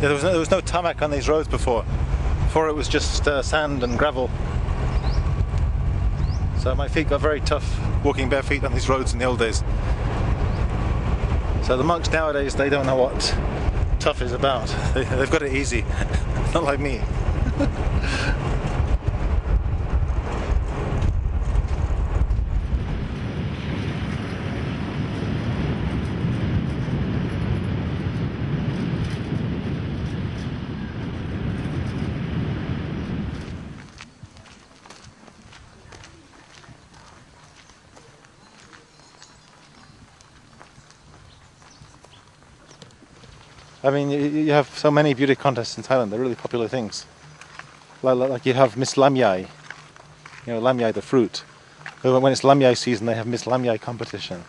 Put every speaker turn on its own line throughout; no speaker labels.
Yeah, there was no tarmac on these roads before. Before it was just sand and gravel. So my feet got very tough walking bare feet on these roads in the old days. So the monks nowadays, they don't know what tough is about. They've got it easy, not like me. I mean, you have so many beauty contests in Thailand. They're really popular things. Like you have Miss Lamyai, you know, lamyai the fruit. When it's lamyai season, they have Miss Lamyai competition.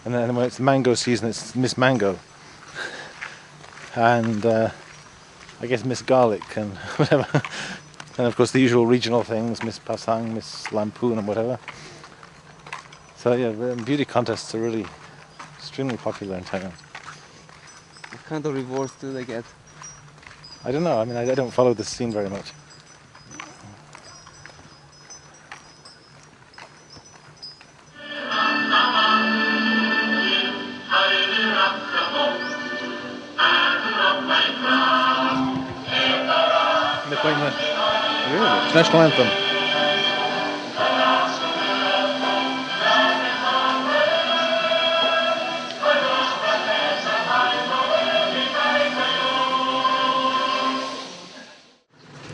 And then when it's mango season, it's Miss Mango. And I guess Miss Garlic and whatever. And of course the usual regional things, Miss Pasang, Miss Lampoon and whatever. So yeah, beauty contests are really extremely popular in Thailand.
What kind of rewards do they get?
I don't know. I mean, I don't follow this scene very much. They're playing the national anthem.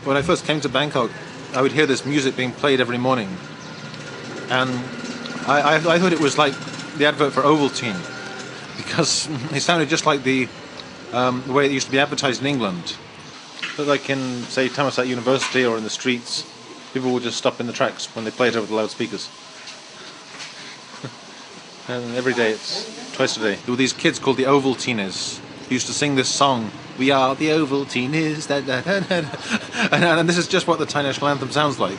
When I first came to Bangkok, I would hear this music being played every morning, and I thought it was like the advert for Ovaltine, because it sounded just like the way it used to be advertised in England. But like in, say, Thammasat University or in the streets, people would just stop in the tracks when they play it over the loudspeakers. And every day, it's twice a day. There were these kids called the Ovaltiners who used to sing this song, "We are the Ovaltiners," and this is just what the Thai national anthem sounds like.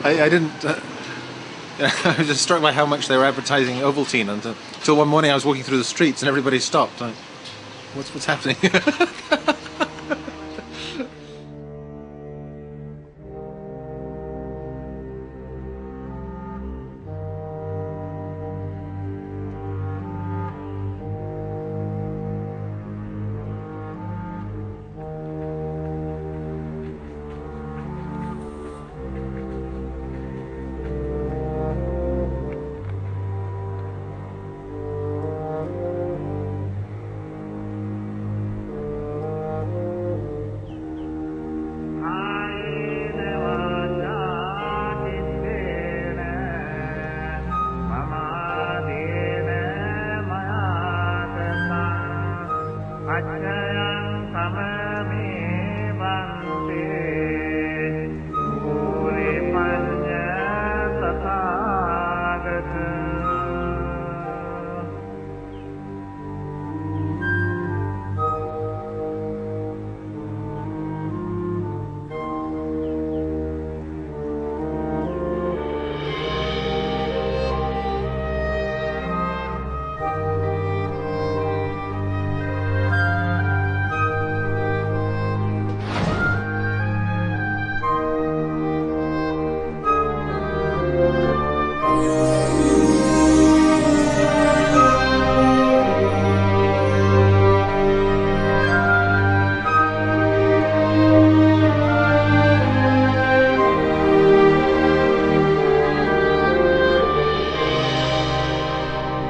I didn't. I was just struck by how much they were advertising Ovaltine until one morning I was walking through the streets and everybody stopped. What's happening?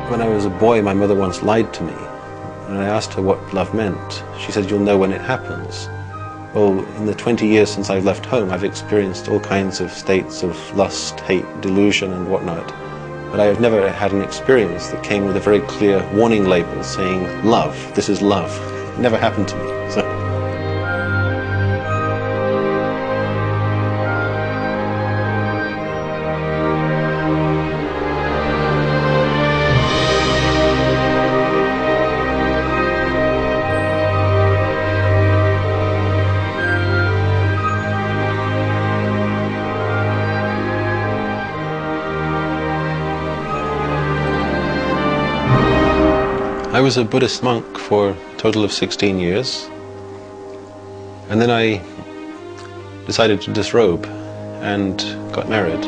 When I was a boy, my mother once lied to me, and I asked her what love meant. She said, "You'll know when it happens." Well, in the 20 years since I've left home, I've experienced all kinds of states of lust, hate, delusion, and whatnot. But I have never had an experience that came with a very clear warning label saying, "Love, this is love." It never happened to me. So. I was a Buddhist monk for a total of 16 years, and then I decided to disrobe and got married.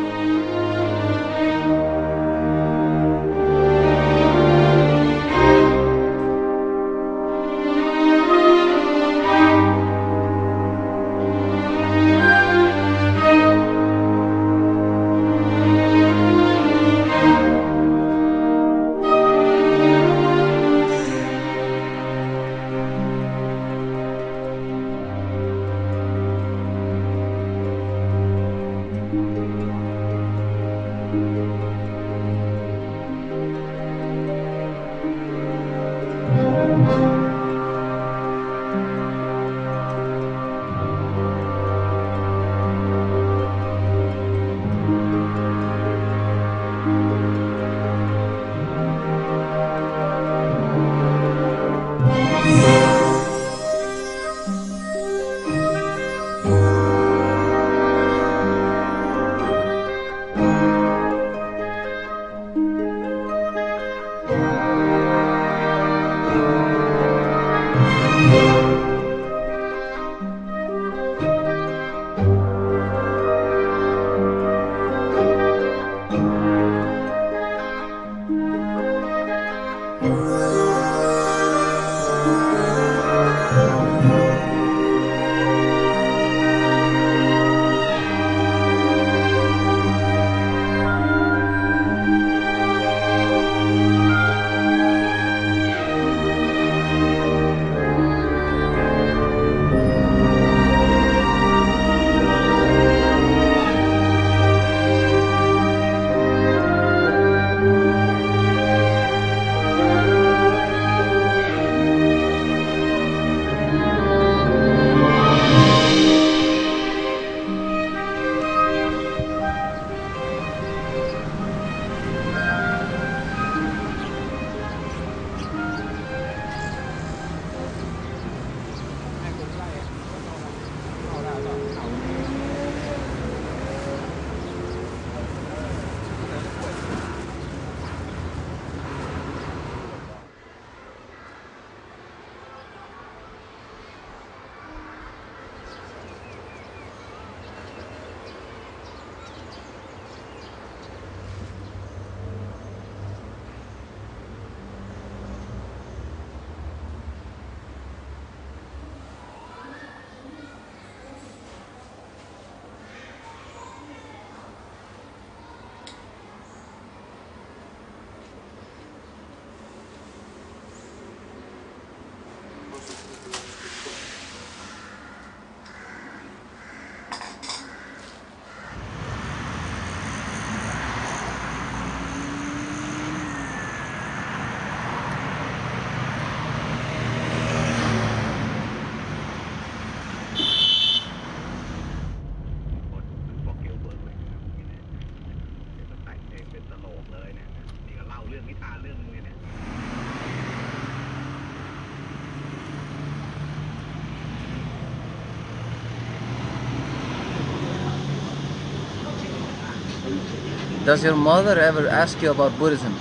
Does your mother ever ask you about Buddhism?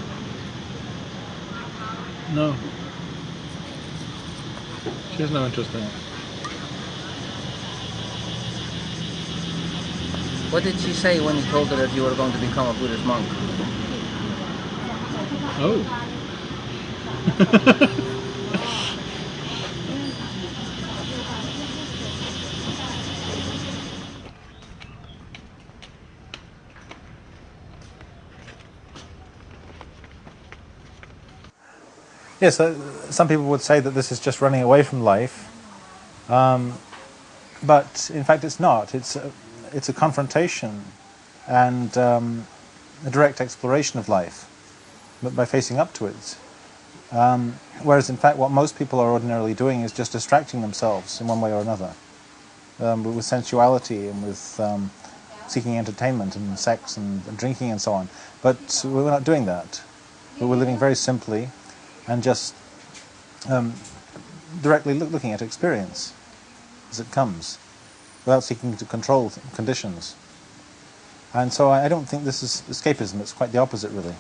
No. She has no interest in it.
What did she say when you told her that you were going to become a Buddhist monk?
Oh. Yes, some people would say that this is just running away from life, but in fact it's not. It's a confrontation and a direct exploration of life, but by facing up to it. Whereas in fact what most people are ordinarily doing is just distracting themselves in one way or another, with sensuality and with seeking entertainment and sex and drinking and so on. But we're not doing that. We're living very simply and just directly looking at experience as it comes, without seeking to control conditions. And so I don't think this is escapism, it's quite the opposite really.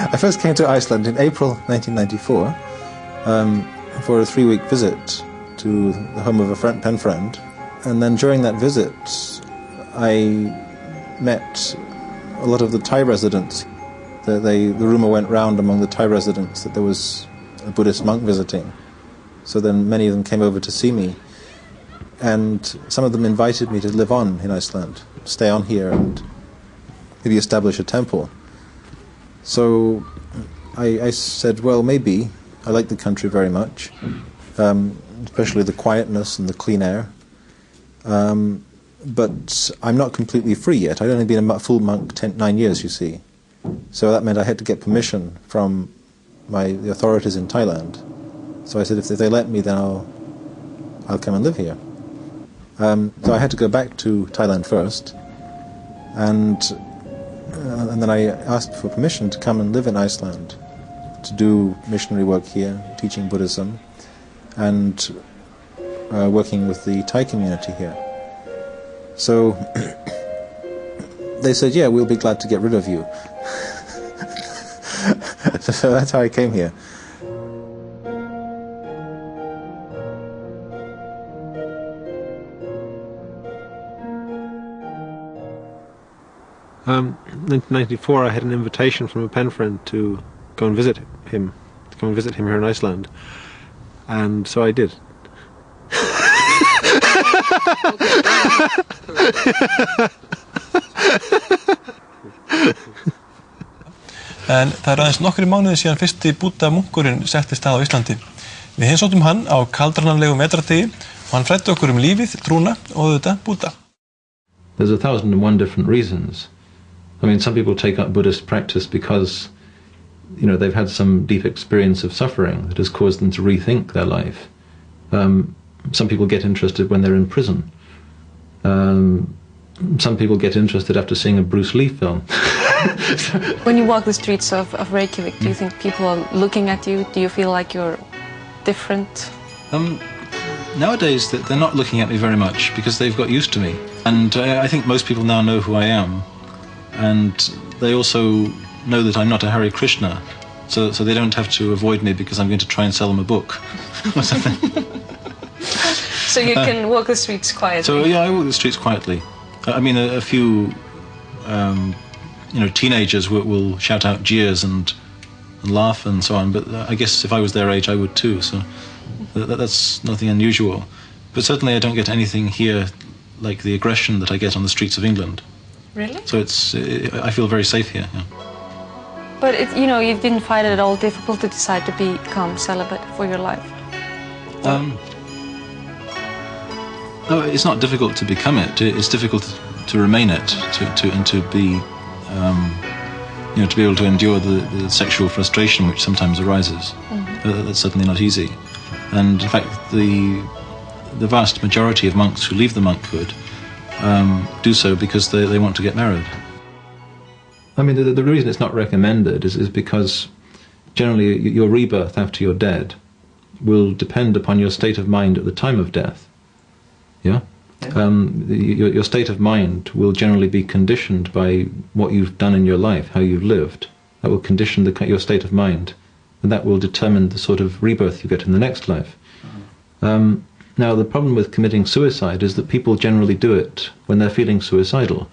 I first came to Iceland in April 1994 for a 3-week visit to the home of a pen friend, and then during that visit I met a lot of the Thai residents. The rumour went round among the Thai residents that there was a Buddhist monk visiting, so then many of them came over to see me, and some of them invited me to live on in Iceland, stay on here and maybe establish a temple. So I said, well, maybe. I like the country very much, especially the quietness and the clean air. But I'm not completely free yet. I'd only been a full monk 9 years, you see. So that meant I had to get permission from the authorities in Thailand. So I said, if they let me, then I'll come and live here. So I had to go back to Thailand first, and then I asked for permission to come and live in Iceland, to do missionary work here, teaching Buddhism, and working with the Thai community here. So they said, yeah, we'll be glad to get rid of you. So that's how I came here. In 1994, I had an invitation from a pen friend to go and visit him, here in Iceland, and so I did.
En það aðeins nokkrir mánuðir síðan fyrsti Búdda munkurinn settist að á Íslandi. Við heimsóttum hann á kaldrananlegum vetrardegi og hann fræddi okkur lífið, trúna og auðvitað Búdda.
There's 1,001 different reasons. I mean, some people take up Buddhist practice because, you know, they've had some deep experience of suffering that has caused them to rethink their life. Some people get interested when they're in prison. Some people get interested after seeing a Bruce Lee film.
When you walk the streets of Reykjavik, do you think people are looking at you? Do you feel like you're different?
Nowadays, they're not looking at me very much because they've got used to me. And I think most people now know who I am. And they also know that I'm not a Hare Krishna. So they don't have to avoid me because I'm going to try and sell them a book or something.
So you can walk the streets quietly?
So yeah, I walk the streets quietly. I mean, a few teenagers will shout out jeers and laugh and so on, but I guess if I was their age I would too, so that's nothing unusual. But certainly I don't get anything here like the aggression that I get on the streets of England.
Really?
So I feel very safe here, yeah.
But you know, you didn't find it at all difficult to decide to become celibate for your life?
No, it's not difficult to become it. It's difficult to remain it, and to be, to be able to endure the sexual frustration which sometimes arises. That's certainly not easy. And in fact, the vast majority of monks who leave the monkhood do so because they want to get married. I mean, the reason it's not recommended is because generally your rebirth after you're dead will depend upon your state of mind at the time of death. Yeah? Your state of mind will generally be conditioned by what you've done in your life, how you've lived. That will condition your state of mind, and that will determine the sort of rebirth you get in the next life. Now, the problem with committing suicide is that people generally do it when they're feeling suicidal.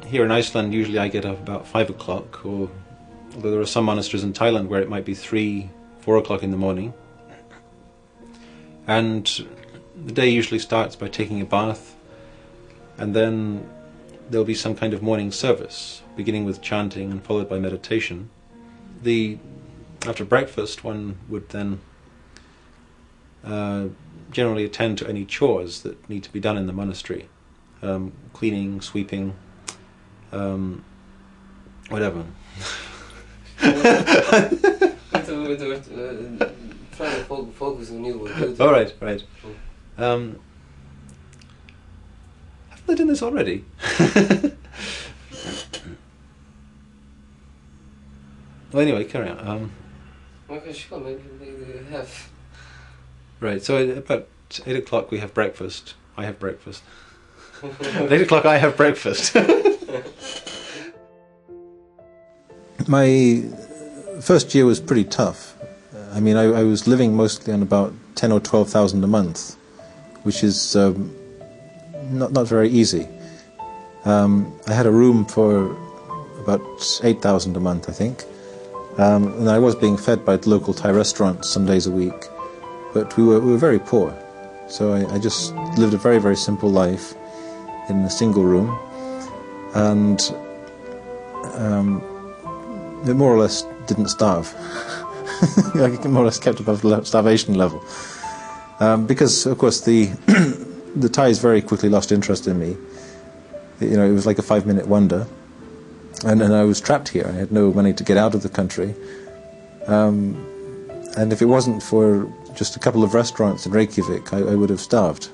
Here in Iceland, usually I get up about 5 o'clock, or although there are some monasteries in Thailand where it might be 3, 4 o'clock in the morning. And the day usually starts by taking a bath, and then there'll be some kind of morning service, beginning with chanting and followed by meditation. After breakfast, one would then generally attend to any chores that need to be done in the monastery, cleaning, sweeping, whatever.
Trying to focus on you.
All right. Haven't they done this already? Well, anyway, carry on.
Okay, sure, maybe they have.
Right, so at about 8 o'clock we have breakfast. I have breakfast. At 8 o'clock I have breakfast. My first year was pretty tough. I mean, I was living mostly on about 10 or 12,000 a month, which is not very easy. I had a room for about 8,000 a month, I think. And I was being fed by the local Thai restaurants some days a week, but we were very poor. So I just lived a very, very simple life in a single room, and it more or less didn't starve. I more or less kept above the starvation level. Because, of course, the Thais very quickly lost interest in me. You know, it was like a 5-minute wonder. And I was trapped here. I had no money to get out of the country. And if it wasn't for just a couple of restaurants in Reykjavik, I would have starved.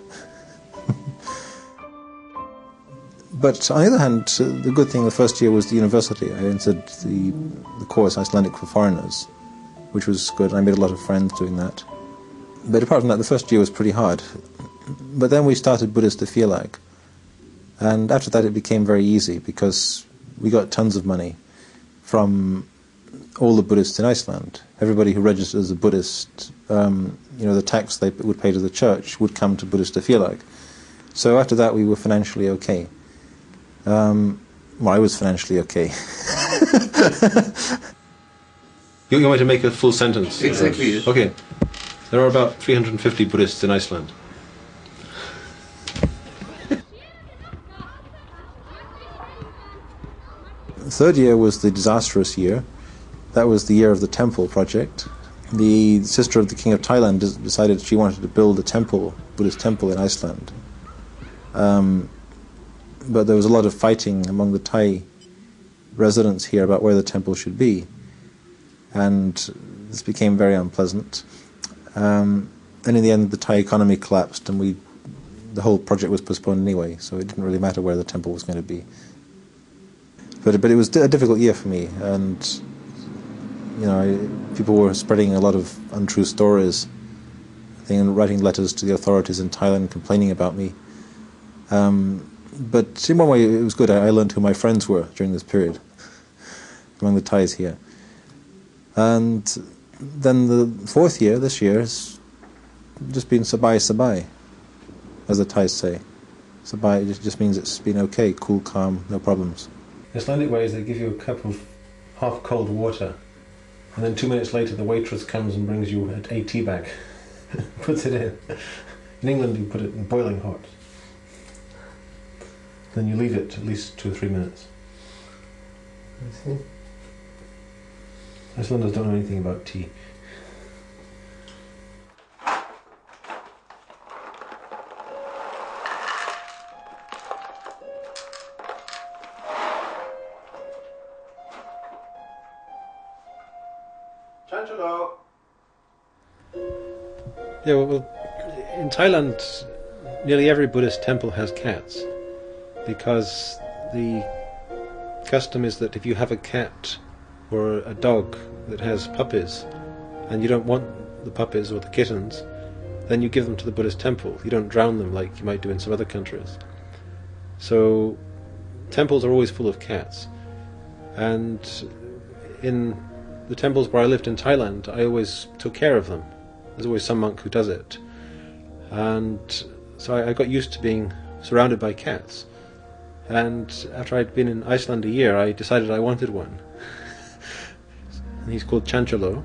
But on the other hand, the good thing the first year was the university. I entered the course Icelandic for Foreigners, which was good. I made a lot of friends doing that. But apart from that, the first year was pretty hard. But then we started Buddhist Félag. And after that it became very easy, because we got tons of money from all the Buddhists in Iceland. Everybody who registered as a Buddhist, the tax they would pay to the church would come to Buddhist Félag. So after that we were financially okay. Well, I was financially okay. You want me to make a full sentence?
Exactly.
Okay. There are about 350 Buddhists in Iceland. The third year was the disastrous year. That was the year of the temple project. The sister of the king of Thailand decided she wanted to build a temple, Buddhist temple in Iceland. But there was a lot of fighting among the Thai residents here about where the temple should be. And this became very unpleasant. And in the end the Thai economy collapsed, and the whole project was postponed anyway, so it didn't really matter where the temple was going to be. But it was a difficult year for me, and people were spreading a lot of untrue stories.
thing and writing letters to the authorities in Thailand complaining about me. But in one way it was good. I learned who my friends were during this period, among the Thais here. And then the fourth year, this year, has just been sabai, as the Thais say. Sabai just means it's been okay, cool, calm, no problems.
The Icelandic way is they give you a cup of half-cold water, and then 2 minutes later the waitress comes and brings you a tea bag, puts it in. In England you put it in boiling hot. Then you leave it at least 2 or 3 minutes.
I see.
Icelanders don't know anything about tea.
Yeah, well, in Thailand, nearly every Buddhist temple has cats, because the custom is that if you have a cat or a dog that has puppies, and you don't want the puppies or the kittens, then you give them to the Buddhist temple. You don't drown them like you might do in some other countries. So temples are always full of cats. And in the temples where I lived in Thailand, I always took care of them. There's always some monk who does it. And so I got used to being surrounded by cats. And after I'd been in Iceland a year, I decided I wanted one. And he's called Chanchalo,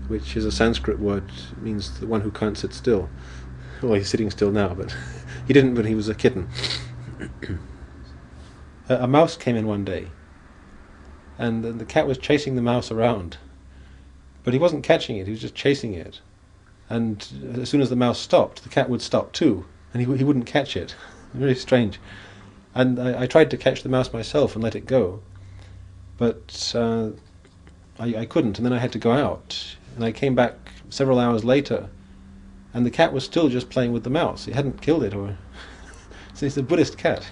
which is a Sanskrit word. It means the one who can't sit still. Well, he's sitting still now, but he didn't when he was a kitten. A mouse came in one day, and the cat was chasing the mouse around. But he wasn't catching it, he was just chasing it. And as soon as the mouse stopped, the cat would stop too, and he wouldn't catch it. Very strange. And I tried to catch the mouse myself and let it go, but I couldn't, and then I had to go out. And I came back several hours later, and the cat was still just playing with the mouse. He hadn't killed it, or... So it's a Buddhist cat.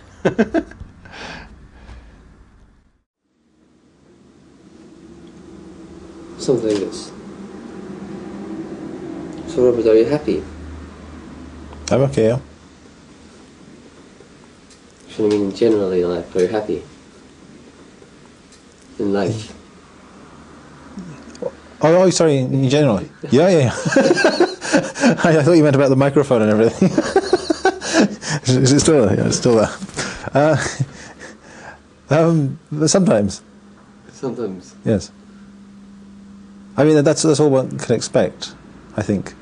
Something like this. So Robert, are you happy?
I'm okay, yeah.
So I mean, generally in life, are you happy? In life?
Oh, sorry, in general. Yeah. I thought you meant about the microphone and everything. Is it still there? Yeah, it's still there. Sometimes.
Sometimes.
Yes. I mean, that's all one can expect, I think.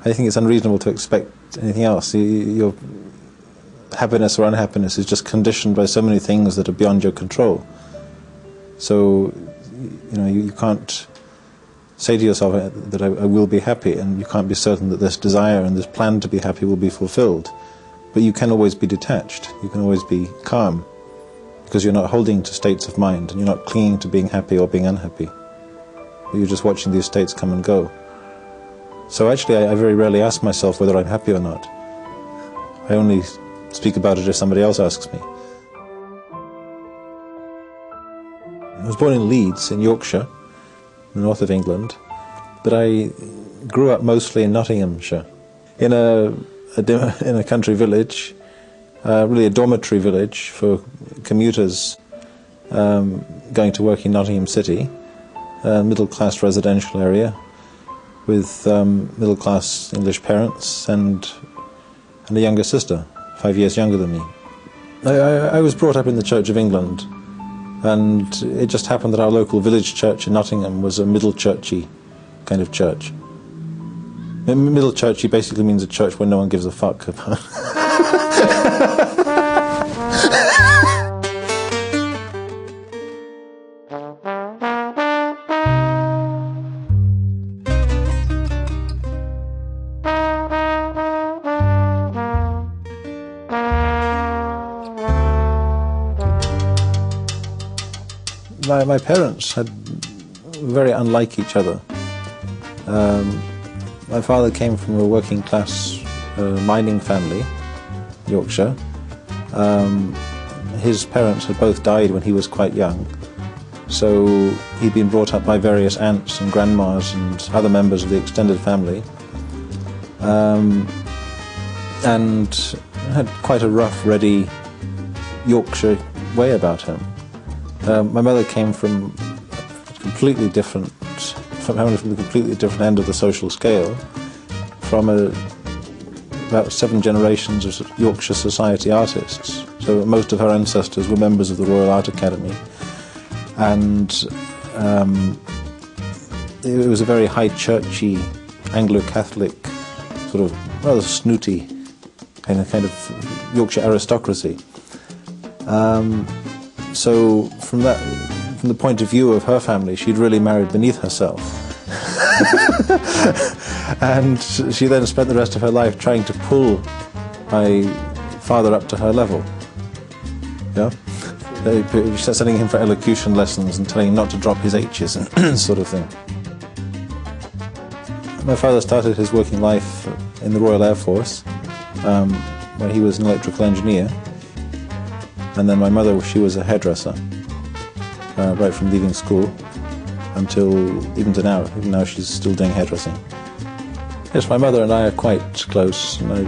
I think it's unreasonable to expect anything else. Your happiness or unhappiness is just conditioned by so many things that are beyond your control. So, you can't say to yourself that I will be happy, and you can't be certain that this desire and this plan to be happy will be fulfilled. But you can always be detached. You can always be calm, because you're not holding to states of mind, and you're not clinging to being happy or being unhappy. You're just watching these states come and go. So actually I very rarely ask myself whether I'm happy or not. I only speak about it if somebody else asks me. I was born in Leeds, in Yorkshire, in the north of England, but I grew up mostly in Nottinghamshire, in a country village, really a dormitory village for commuters going to work in Nottingham City. Middle-class residential area with middle-class English parents and a younger sister, 5 years younger than me. I was brought up in the Church of England, and it just happened that our local village church in Nottingham was a middle churchy kind of church. Middle churchy basically means a church where no one gives a fuck about. My parents were very unlike each other. My father came from a working class mining family, Yorkshire. His parents had both died when he was quite young, so he'd been brought up by various aunts and grandmas and other members of the extended family.
and had quite a rough, ready Yorkshire way about him. My mother came from a completely different, from the completely different end of the social scale, from about 7 generations of Yorkshire society artists. So most of her ancestors were members of the Royal Art Academy, and it was a very high churchy, Anglo-Catholic, sort of rather snooty kind of Yorkshire aristocracy. So from the point of view of her family, she'd really married beneath herself. And she then spent the rest of her life trying to pull my father up to her level. Yeah? Sending him for elocution lessons and telling him not to drop his H's and sort of thing. My father started his working life in the Royal Air Force, where he was an electrical engineer. And then my mother, she was a hairdresser, right from leaving school until even to now. Even now she's still doing hairdressing. Yes, my mother and I are quite close, and I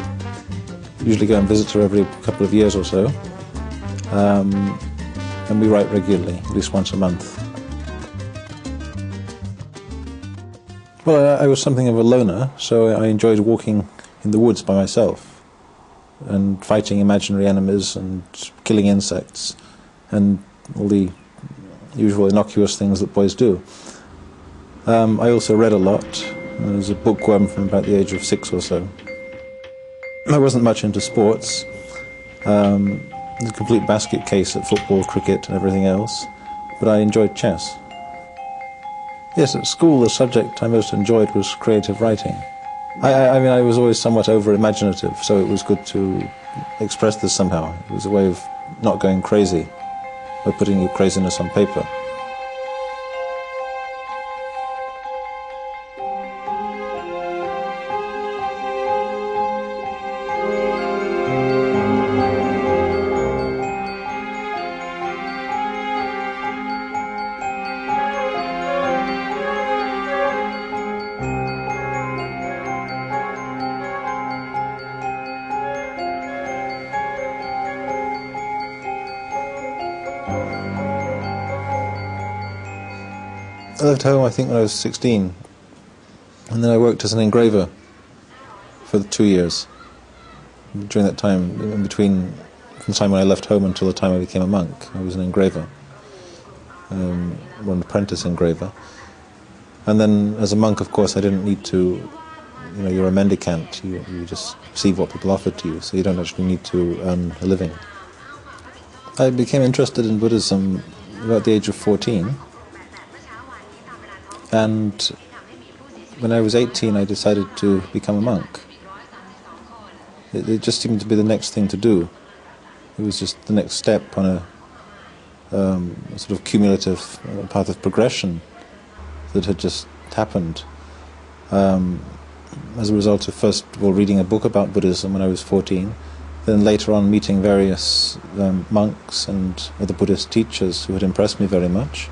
usually go and visit her every couple of years or so. And we write regularly, at least once a month. Well, I was something of a loner, so I enjoyed walking in the woods by myself and fighting imaginary enemies and killing insects and all the usual innocuous things that boys do. I also read a lot. I was a bookworm from about the age of 6 or so. I wasn't much into sports. A complete basket case at football, cricket and everything else, but I enjoyed chess. Yes, at school the subject I most enjoyed was creative writing. I mean, I was always somewhat over-imaginative, so it was good to express this somehow. It was a way of not going crazy by putting your craziness on paper. I left home, I think, when I was 16, and then I worked as an engraver for 2 years. During that time, in between, from the time when I left home until the time I became a monk, I was an engraver, or an apprentice engraver. And then, as a monk, of course, I didn't need to, you're a mendicant, you just receive what people offer to you, so you don't actually need to earn a living. I became interested in Buddhism about the age of 14. And when I was 18, I decided to become a monk. It just seemed to be the next thing to do. It was just the next step on a sort of cumulative path of progression that had just happened. As a result of, first of all, reading a book about Buddhism when I was 14, then later on meeting various monks and other Buddhist teachers who had impressed me very much.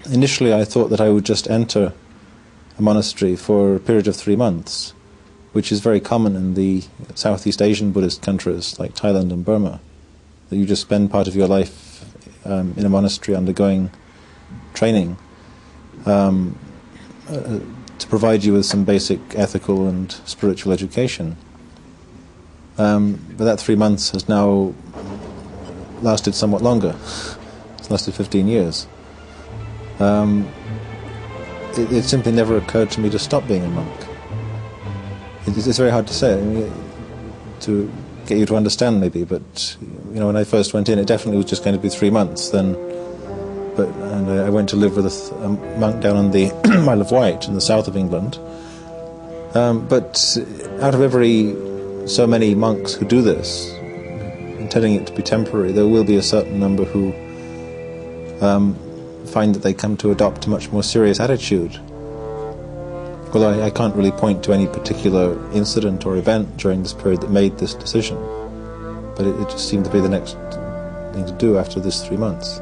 Initially, I thought that I would just enter a monastery for a period of 3 months, which is very common in the Southeast Asian Buddhist countries like Thailand and Burma, that you just spend part of your life in a monastery undergoing training to provide you with some basic ethical and spiritual education. But that 3 months has now lasted somewhat longer. It's lasted 15 years. It simply never occurred to me to stop being a monk. It's very hard to say, to get you to understand maybe, but when I first went in, it definitely was just going to be 3 months. And I went to live with a monk down on the Isle of Wight in the south of England. But out of every so many monks who do this, intending it to be temporary, there will be a certain number who find that they come to adopt a much more serious attitude. Although I can't really point to any particular incident or event during this period that made this decision, but it just seemed to be the next thing to do after this 3 months.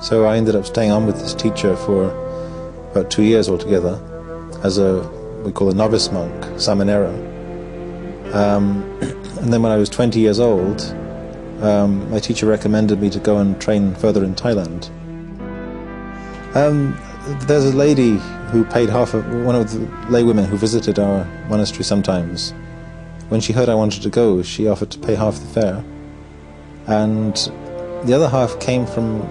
So I ended up staying on with this teacher for about 2 years altogether as a
we call a novice monk, Samanera. And then when I was 20 years old, my teacher recommended me to go and train further in Thailand. There's a lady who paid one of the laywomen who visited our monastery sometimes. When she heard I wanted to go, she offered to pay half the fare. And the other half came from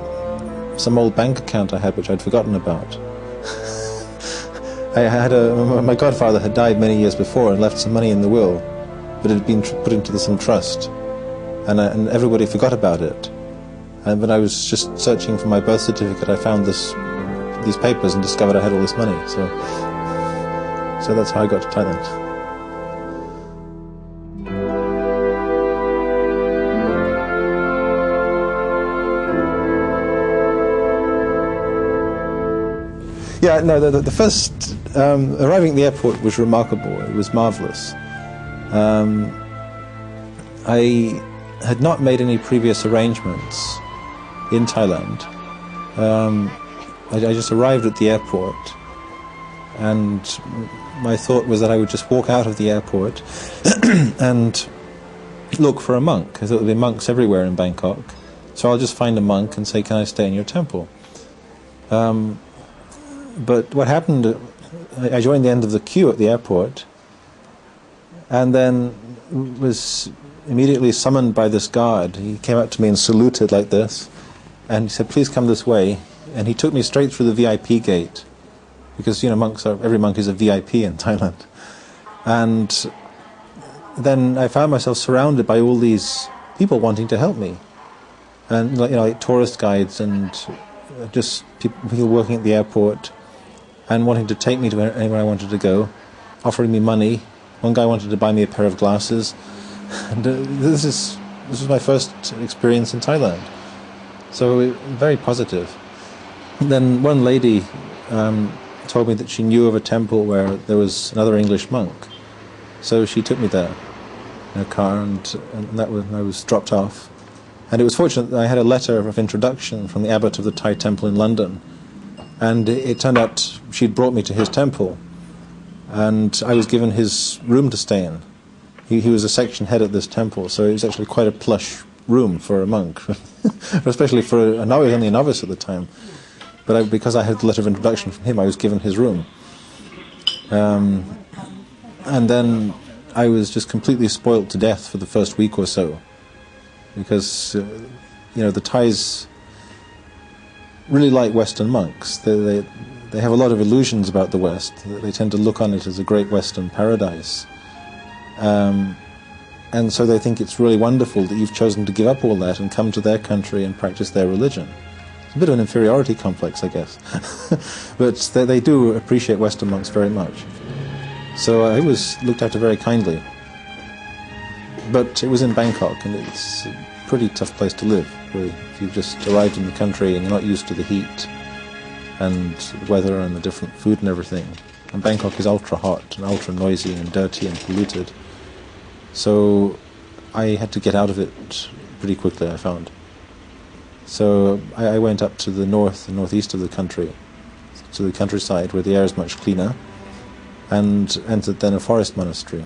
some old bank account I had, which I'd forgotten about. My godfather had died many years before and left some money in the will, but it had been put into some trust, and everybody forgot about it. And when I was just searching for my birth certificate, I found these papers and discovered I had all this money. So that's how I got to Thailand. Yeah, no, the first arriving at the airport was remarkable. It was marvelous. I had not made any previous arrangements in Thailand. I just arrived at the airport, and my thought was that I would just walk out of the airport and look for a monk. I thought there would be monks everywhere in Bangkok, so I'll just find a monk and say, "Can I stay in your temple?" But what happened, I joined the end of the queue at the airport, and then was immediately summoned by this guard. He came up to me and saluted like this, and he said, "Please come this way." And he took me straight through the VIP gate, because, you know, every monk is a VIP in Thailand. And then I found myself surrounded by all these people wanting to help me, and like tourist guides and just people working at the airport and wanting to take me to anywhere I wanted to go, offering me money. One guy wanted to buy me a pair of glasses. And this was my first experience in Thailand, so very positive. And then one lady told me that she knew of a temple where there was another English monk, so she took me there in a car, and I was dropped off. And it was fortunate that I had a letter of introduction from the abbot of the Thai temple in London, and it turned out she'd brought me to his temple, and I was given his room to stay in. He was a section head at this temple, so it was actually quite a plush room for a monk, especially for I was only a novice at the time. But because I had the letter of introduction from him, I was given his room. And then I was just completely spoilt to death for the first week or so, because the Thais really like Western monks. They have a lot of illusions about the West. They tend to look on it as a great Western paradise. And so they think it's really wonderful that you've chosen to give up all that and come to their country and practice their religion. It's a bit of an inferiority complex, I guess. But they do appreciate Western monks very much. So I was looked after very kindly. But it was in Bangkok, and it's a pretty tough place to live, really. If you've just arrived in the country and you're not used to the heat and the weather and the different food and everything. And Bangkok is ultra hot and ultra noisy and dirty and polluted. So I had to get out of it pretty quickly, I found. So I went up to the north and northeast of the country, to the countryside where the air is much cleaner, and entered then a forest monastery.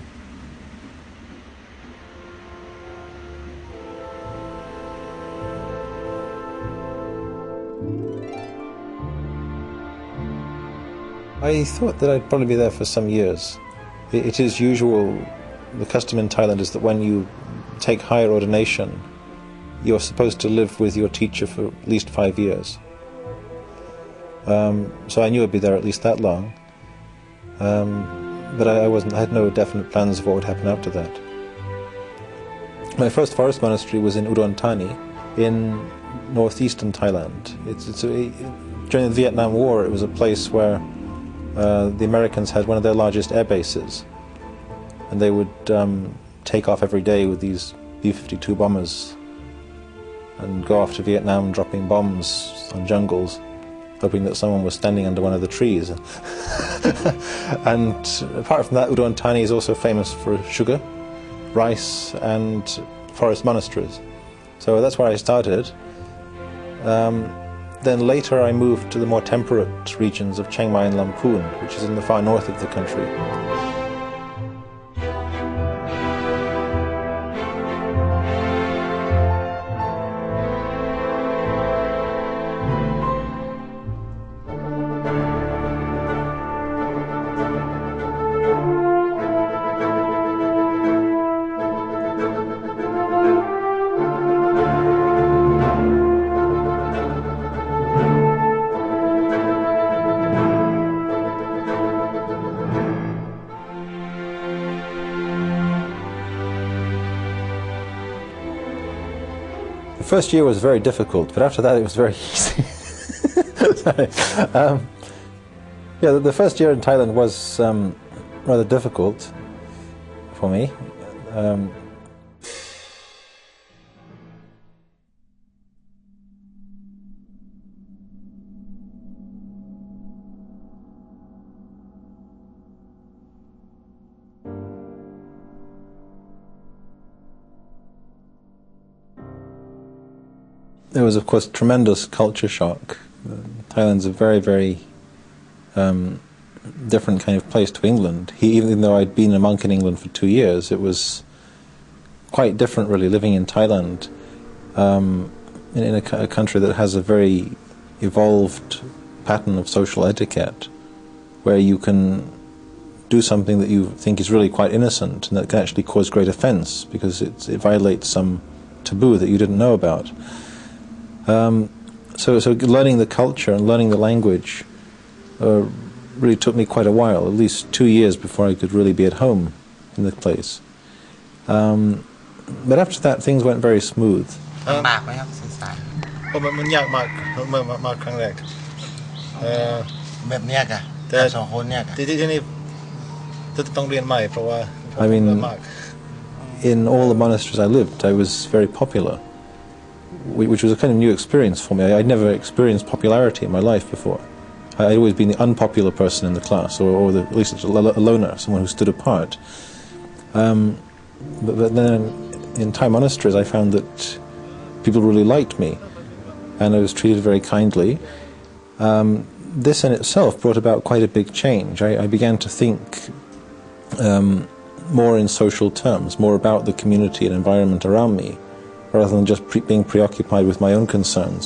I thought that I'd probably be there for some years. It is usual, the custom in Thailand is that when you take higher ordination, you're supposed to live with your teacher for at least 5 years. So I knew I'd be there at least that long. But I had no definite plans of what would happen after that. My first forest monastery was in Udon Thani, in northeastern Thailand. During the Vietnam War, it was a place where the Americans had one of their largest air bases, and they would take off every day with these B-52 bombers and go off to Vietnam dropping bombs on jungles, hoping that someone was standing under one of the trees. And apart from that, Udon Thani is also famous for sugar, rice and forest monasteries. So that's where I started.
then later I moved to the more temperate regions of Chiang Mai and Lamphun, which is in the far north of the country. The first year was very difficult, but after that it was very easy. Yeah, the first year in Thailand was rather difficult for me. There was, of course, tremendous culture shock. Thailand's a very, very different kind of place to England. Even though I'd been a monk in England for 2 years, it was quite different, really, living in Thailand, in a country that has a very evolved pattern of social etiquette, where you can do something that you think is really quite innocent and that can actually cause great offence because it violates some taboo that you didn't know about. So learning the culture and learning the language really took me quite a while, at least 2 years before I could really be at home in the place. But after that, things went very smooth.
มากไหมครับสื่อสาร
มันยากมากมาครั้งแรก
แบบเนี้ยกะแต่สองคนเนี่ยกะ
ที่นี่ต้องเรียนใหม่เพราะว่า I mean, in all the monasteries I lived, I was very popular, which was a kind of new experience for me. I'd never experienced popularity in my life before. I'd always been the unpopular person in the class, or at least a loner, someone who stood apart. But then in Thai monasteries I found that people really liked me, and I was treated very kindly. This in itself brought about quite a big change. I began to think more in social terms, more about the community and environment around me, rather than just being preoccupied with my own concerns.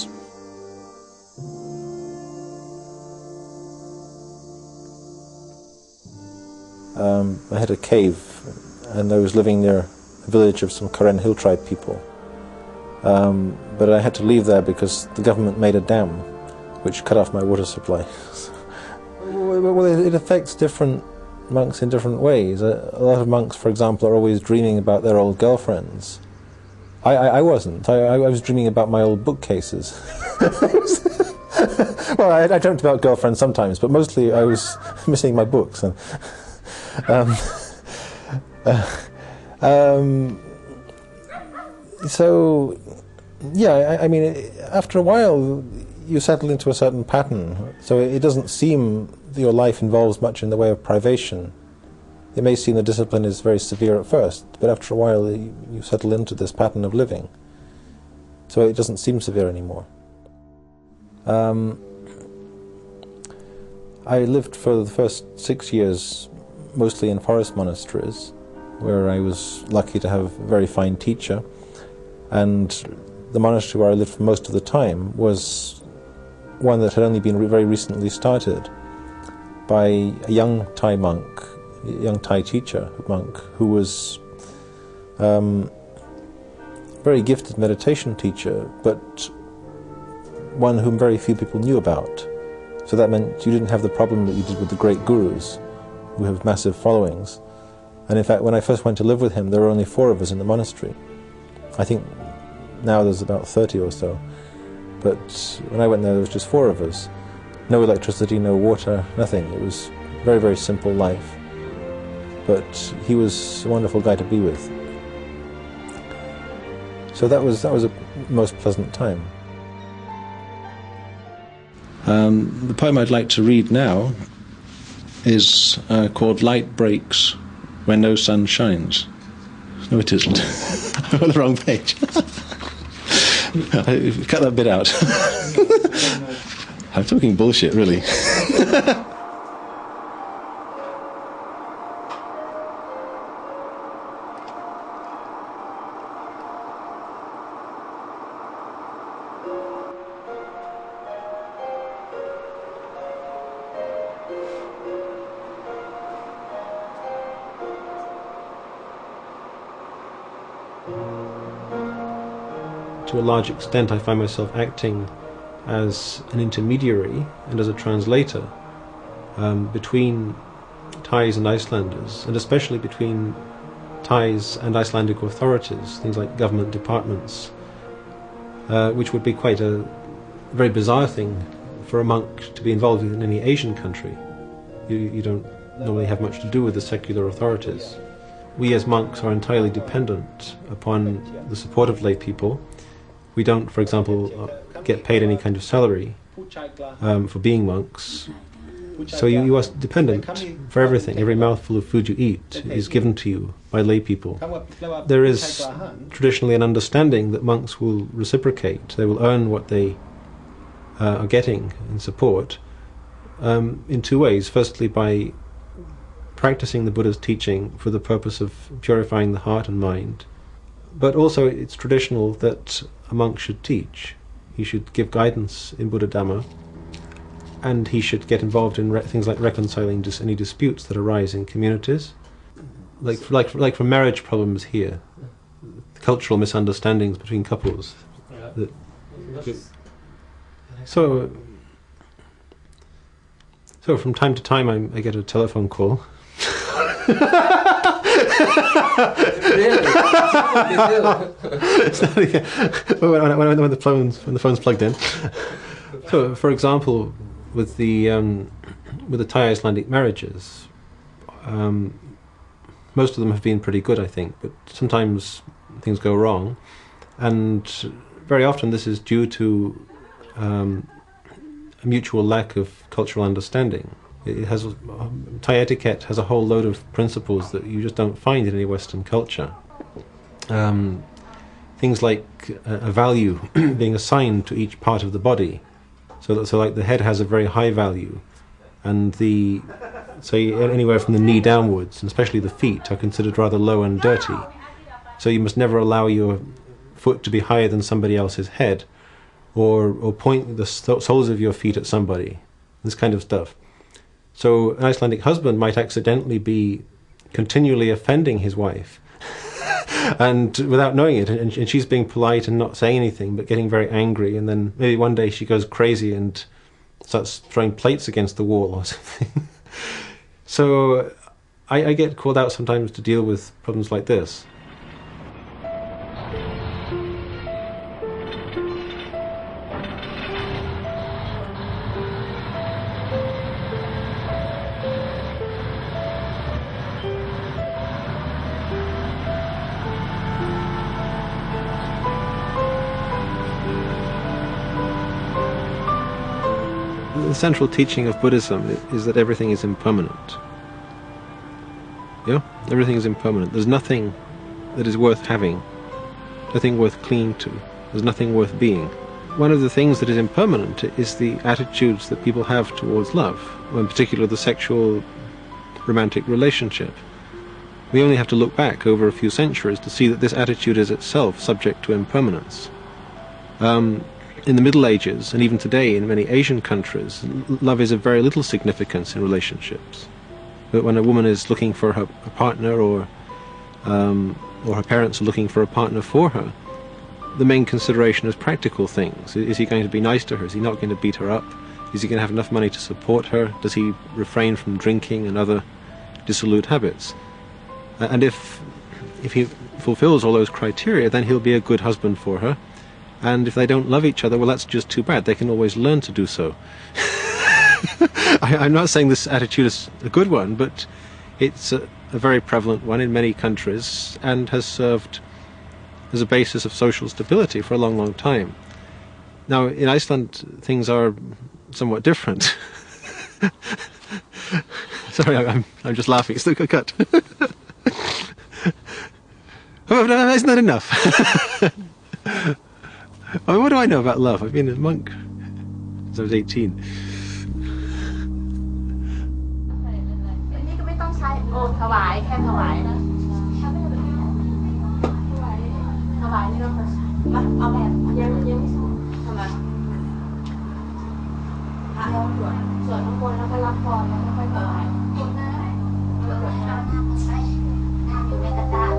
I had a cave, and I was living near a village of some Karen Hill tribe people. But I had to leave there because the government made a dam which cut off my water supply. Well, it affects different monks in different ways. A lot of monks, for example, are always dreaming about their old girlfriends. I wasn't. I was dreaming about my old bookcases. Well, I dreamt about girlfriends sometimes, but mostly I was missing my books. And, so, yeah, I mean, after a while, you settle into a certain pattern, so it doesn't seem that your life involves much in the way of privation. It may seem the discipline is very severe at first, but after a while you settle into this pattern of living, so it doesn't seem severe anymore. I lived for the first 6 years mostly in forest monasteries, where I was lucky to have a very fine teacher, and the monastery where I lived for most of the time was one that had only been very recently started by a young Thai monk, a young Thai teacher, monk, who was a very gifted meditation teacher, but one whom very few people knew about. So that meant you didn't have the problem that you did with the great gurus, who have massive followings. And in fact, when I first went to live with him, there were only 4 of us in the monastery. I think now there's about 30 or so. But when I went there was just 4 of us. No electricity, no water, nothing. It was a very, very simple life. But he was a wonderful guy to be with. So that was a most pleasant time. The poem I'd like to read now is called Light Breaks When No Sun Shines. No, it isn't. I'm on the wrong page. Cut that bit out.
I'm talking bullshit, really.
To a large extent, I find myself acting as an intermediary and as a translator between Thais and Icelanders, and especially between Thais and Icelandic authorities, things like government departments, which would be quite a very bizarre thing for a monk to be involved in any Asian country. You don't normally have much to do with the secular authorities. We as monks are entirely dependent upon the support of lay people. We don't, for example, get paid any kind of salary for being monks. So you are dependent for everything. Every mouthful of food you eat is given to you by lay people. There is traditionally an understanding that monks will reciprocate. They will earn what they are getting in support in two ways. Firstly, by practicing the Buddha's teaching for the purpose of purifying the heart and mind. But also it's traditional that a monk should teach. He should give guidance in Buddha Dhamma, and he should get involved in things like reconciling any disputes that arise in communities, like for marriage problems here, cultural misunderstandings between couples. So from time to time I get a telephone call.
Really?
when the phone's plugged in. So, for example, with the Thai Icelandic marriages, most of them have been pretty good, I think, but sometimes things go wrong, and very often this is due to a mutual lack of cultural understanding. Thai etiquette has a whole load of principles that you just don't find in any Western culture. Things like a value being assigned to each part of the body. So like the head has a very high value, and anywhere from the knee downwards, and especially the feet, are considered rather low and dirty. So you must never allow your foot to be higher than somebody else's head, or point the soles of your feet at somebody. This kind of stuff. So an Icelandic husband might accidentally be continually offending his wife, and without knowing it, and she's being polite and not saying anything, but getting very angry, and then maybe one day she goes crazy and starts throwing plates against the wall or something. So I get called out sometimes to deal with problems like this. The central teaching of Buddhism is that everything is impermanent. Yeah? Everything is impermanent. There's nothing that is worth having, nothing worth clinging to, there's nothing worth being. One of the things that is impermanent is the attitudes that people have towards love, in particular the sexual romantic relationship. We only have to look back over a few centuries to see that this attitude is itself subject to impermanence. In the Middle Ages, and even today in many Asian countries, love is of very little significance in relationships. But when a woman is looking for her partner, or her parents are looking for a partner for her, the main consideration is practical things. Is he going to be nice to her? Is he not going to beat her up? Is he going to have enough money to support her? Does he refrain from drinking and other dissolute habits? And if he fulfills all those criteria, then he'll be a good husband for her. And if they don't love each other, well, that's just too bad. They can always learn to do so. I'm not saying this attitude is a good one, but it's a very prevalent one in many countries, and has served as a basis of social stability for a long, long time. Now, in Iceland, things are somewhat different. Sorry, I'm just laughing. It's the cut. Oh, no, isn't that enough? I mean, what do I know about love? I've been a monk since I was 18.
นี่ก็ไม่ต้องใช้โอ้ถวายแค่ถวายนะถวายนี่เราจะมาเอาแบบยังไม่สุดทำไมพระเอาสวดข้างบนแล้วก็รับพรแล้วก็ค่อยถวายคนนะอยู่ในกระดาษ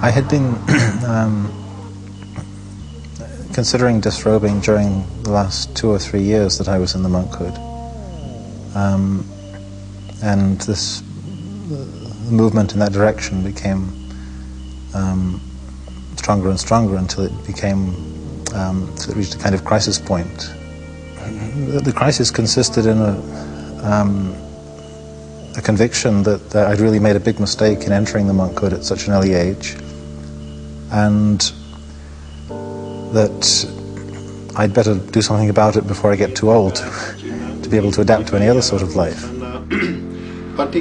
I had been considering disrobing during the last 2 or 3 years that I was in the monkhood, and the movement in that direction became stronger and stronger until it became till it reached a kind of crisis point. The crisis consisted in a conviction that I'd really made a big mistake in entering the monkhood at such an early age, and that I'd better do something about it before I get too old to be able to adapt to any other sort of life. At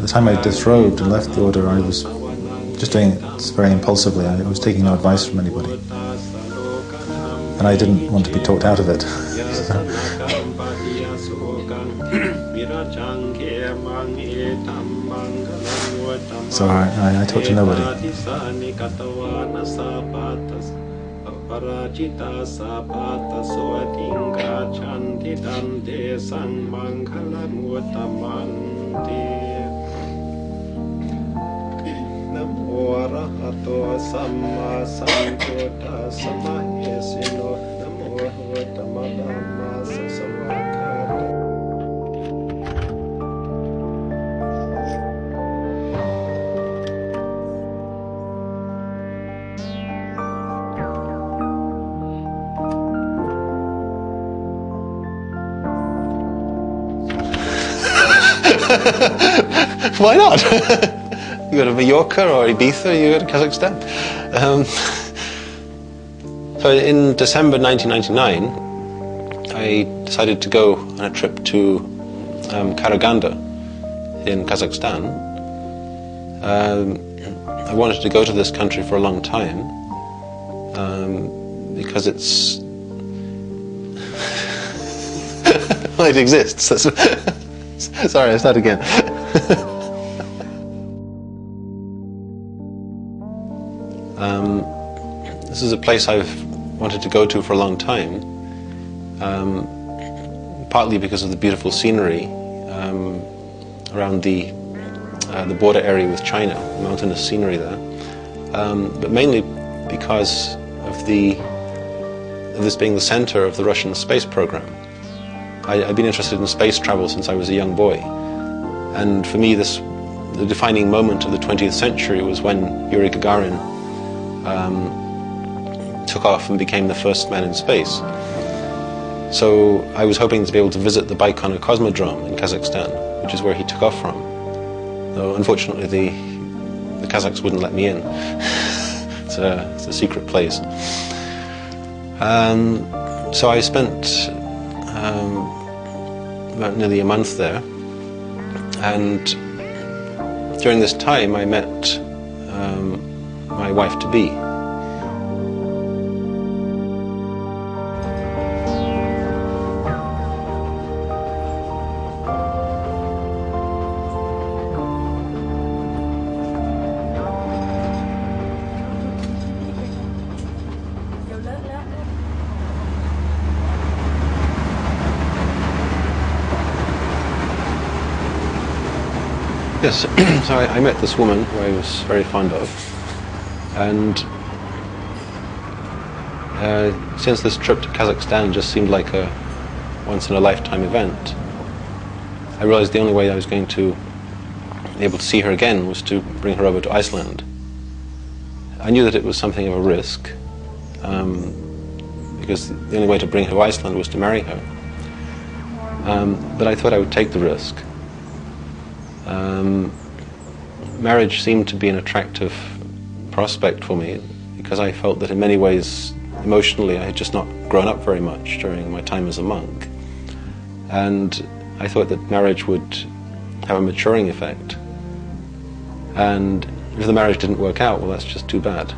the time I disrobed and left the order, I was just doing it very impulsively. I was taking no advice from anybody. And I didn't want to be talked out of it. So I talked to nobody. Why not? You go to Mallorca or Ibiza, you go to Kazakhstan. So in December 1999, I decided to go on a trip to Karaganda in Kazakhstan. I wanted to go to this country for a long time because it's well, it exists. Sorry, I'll start again. This is a place I've wanted to go to for a long time, partly because of the beautiful scenery around the border area with China, the mountainous scenery there, but mainly because of this being the center of the Russian space program. I've been interested in space travel since I was a young boy, and for me the defining moment of the 20th century was when Yuri Gagarin took off and became the first man in space. So I was hoping to be able to visit the Baikonur Cosmodrome in Kazakhstan, which is where he took off from. Though unfortunately the Kazakhs wouldn't let me in. It's a secret place. So I spent about nearly a month there, and during this time I met my wife-to-be. Yes, so I met this woman who I was very fond of, and since this trip to Kazakhstan just seemed like a once-in-a-lifetime event, I realized the only way I was going to be able to see her again was to bring her over to Iceland. I knew that it was something of a risk, because the only way to bring her to Iceland was to marry her, but I thought I would take the risk. Marriage seemed to be an attractive prospect for me because I felt that in many ways, emotionally, I had just not grown up very much during my time as a monk.
and I thought that marriage would have a maturing effect. And if the marriage didn't work out, well, that's just too bad.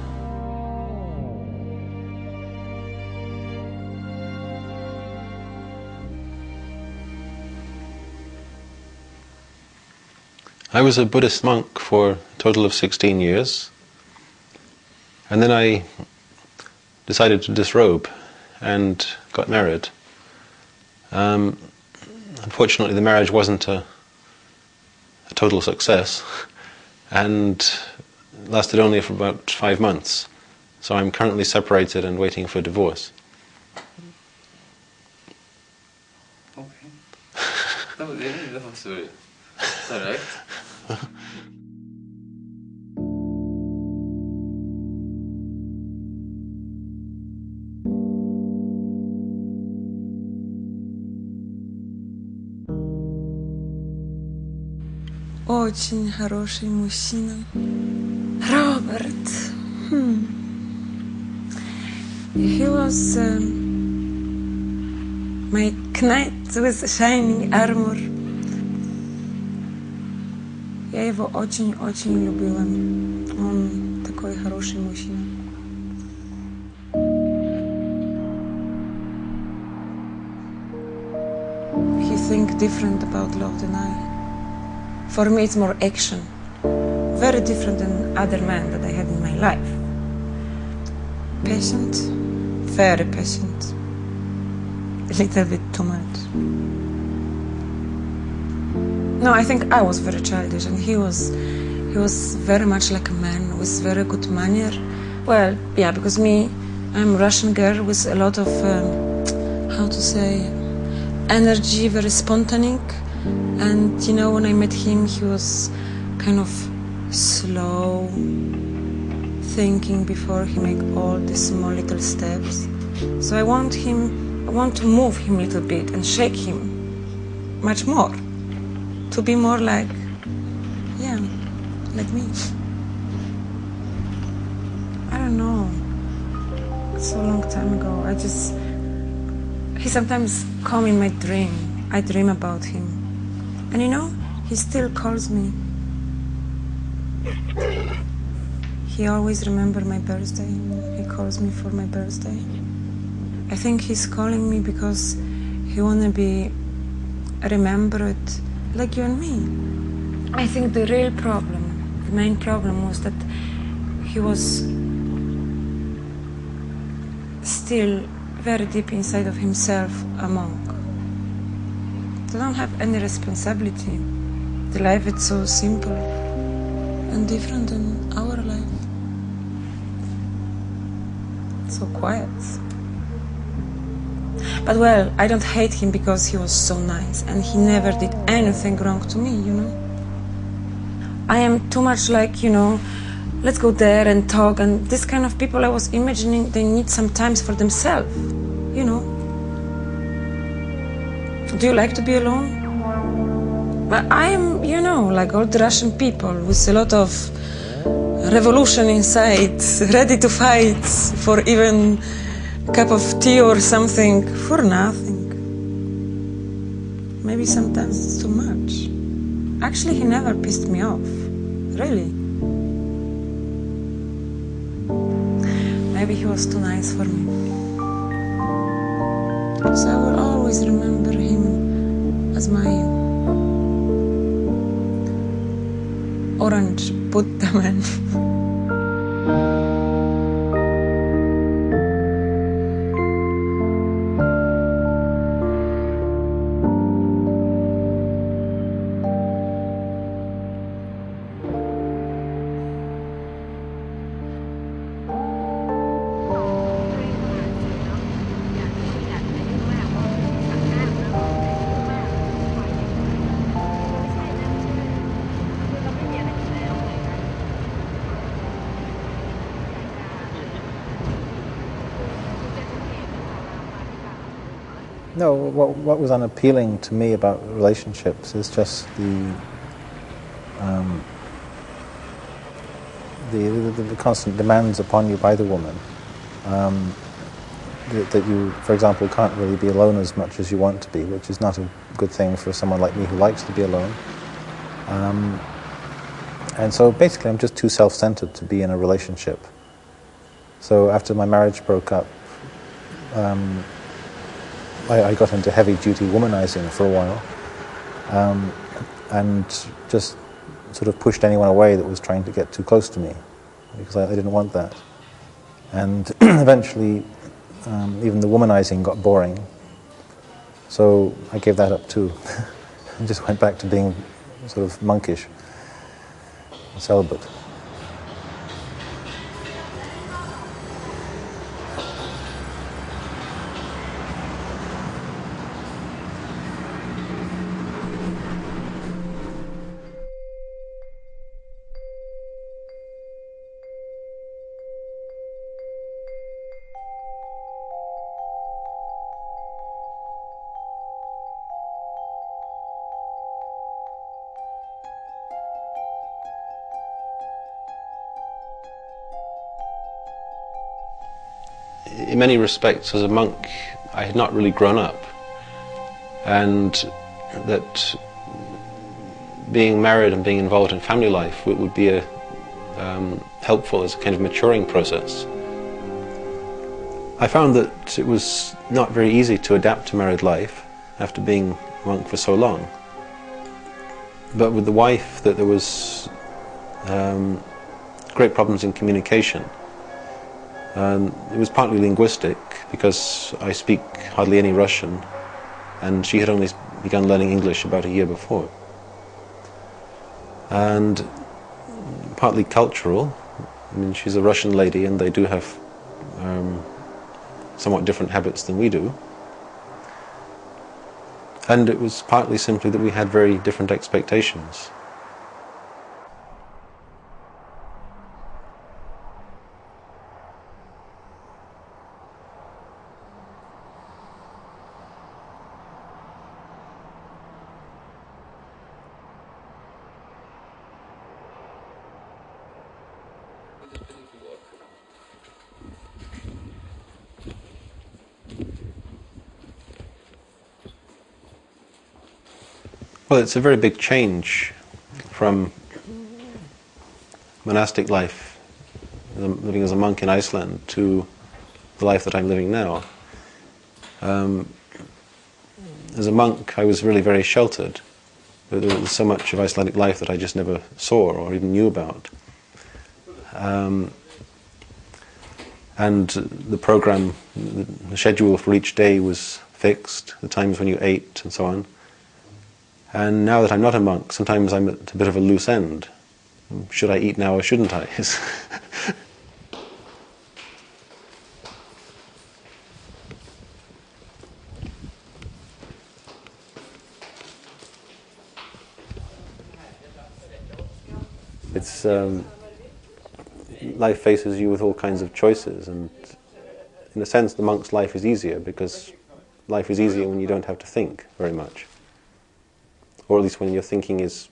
I was a Buddhist monk for a total of 16 years, and then I decided to disrobe and got married. Unfortunately, the marriage wasn't a total success, and lasted only for about 5 months. So I'm currently separated and waiting for divorce.
Okay. That was really, is that right?
Очень хороший мужчина. Robert. He was my knight with shining armor. Я его очень-очень любила. Он такой хороший мужчина. He thinks different about love than I. For me, it's more action. Very different than other men that I had in my life. Patient, very patient. A little bit too much. No, I think I was very childish, and he was very much like a man with very good manner. Well, yeah, because I'm a Russian girl with a lot of, how to say, energy, very spontaneous. And you know, when I met him, he was kind of slow, thinking before he make all these small little steps. So I want to move him a little bit and shake him much more, to be more like, yeah, like me. I don't know. It's so long time ago. He sometimes come in my dream. I dream about him. And you know, he still calls me. He always remembers my birthday. He calls me for my birthday. I think he's calling me because he wanna be remembered like you and me. I think the real problem, the main problem, was that he was still very deep inside of himself a monk. They don't have any responsibility. The life is so simple and different than our life. So quiet. But well, I don't hate him because he was so nice and he never did anything wrong to me, you know. I am too much like, you know, let's go there and talk, and this kind of people I was imagining, they need some time for themselves, you know. Do you like to be alone? But I am, you know, like all the Russian people with a lot of revolution inside, ready to fight for even a cup of tea or something for nothing. Maybe sometimes it's too much. Actually, he never pissed me off, really. Maybe he was too nice for me. So I will always remember him as my orange Buddha man.
No, what was unappealing to me about relationships is just the constant demands upon you by the woman.
that you, for example, can't really be alone as much as you want to be, which is not a good thing for someone like me who likes to be alone. And so basically I'm just too self-centered to be in a relationship. So after my marriage broke up, I got into heavy-duty womanizing for a while, and just sort of pushed anyone away that was trying to get too close to me, because I didn't want that. And eventually, even the womanizing got boring, so I gave that up too, and just went back to being sort of monkish, celibate.
In many respects, as a monk, I had not really grown up, and that being married and being involved in family life would be helpful as a kind of maturing process. I found that it was not very easy to adapt to married life after being a monk for so long. But with the wife, that there was great problems in communication. It was partly linguistic, because I speak hardly any Russian, and she had only begun learning English about a year before. And partly cultural. I mean, she's a Russian lady, and they do have somewhat different habits than we do. And it was partly simply that we had very different expectations. Well, it's a very big change from monastic life, living as a monk in Iceland, to the life that I'm living now. As a monk, I was really very sheltered. There was so much of Icelandic life that I just never saw or even knew about. And the program, the schedule for each day was fixed, the times when you ate and so on. And now that I'm not a monk, sometimes I'm at a bit of a loose end. Should I eat now or shouldn't I? It's life faces you with all kinds of choices, and in a sense the monk's life is easier, because life is easier when you don't have to think very much. Or at least when your thinking is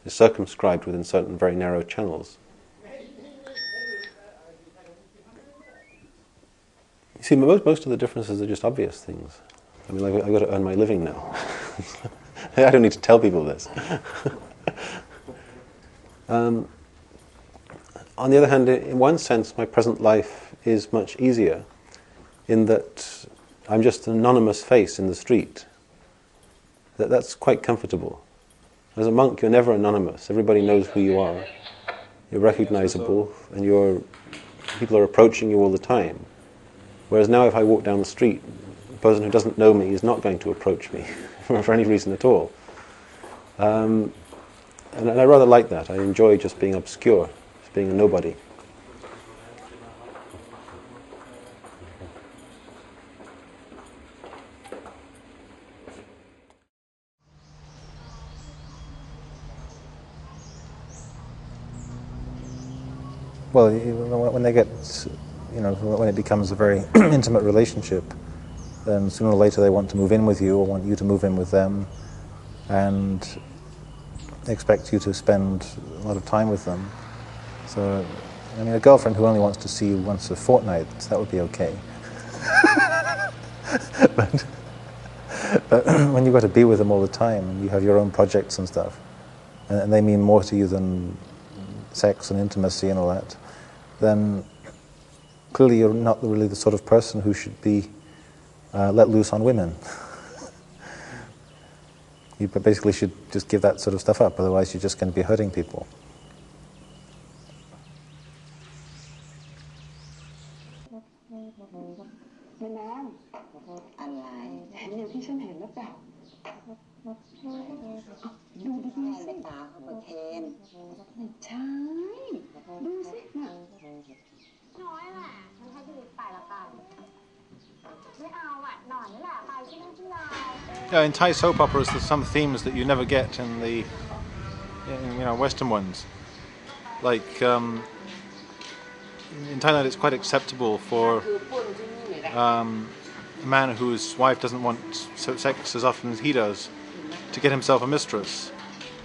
circumscribed within certain very narrow channels. You see, most of the differences are just obvious things. I mean, I've got to earn my living now. I don't need to tell people this. On the other hand, in one sense, my present life is much easier, in that I'm just an anonymous face in the street. That's quite comfortable. As a monk, you're never anonymous. Everybody knows who you are. You're recognizable, and people are approaching you all the time. Whereas now, if I walk down the street, a person who doesn't know me is not going to approach me for any reason at all. And I rather like that. I enjoy just being obscure, just being a nobody.
Well, when they get, when it becomes a very intimate relationship, then sooner or later they want to move in with you, or want you to move in with them, and expect you to spend a lot of time with them. So I mean, a girlfriend who only wants to see you once a fortnight, that would be okay. but when you've got to be with them all the time, and you have your own projects and stuff, and they mean more to you than sex and intimacy and all that, then clearly you're not really the sort of person who should be let loose on women. You basically should just give that sort of stuff up, otherwise you're just going to be hurting people.
Yeah, in Thai soap operas, there's some themes that you never get in the, Western ones. Like in Thailand, it's quite acceptable for a man whose wife doesn't want sex as often as he does to get himself a mistress,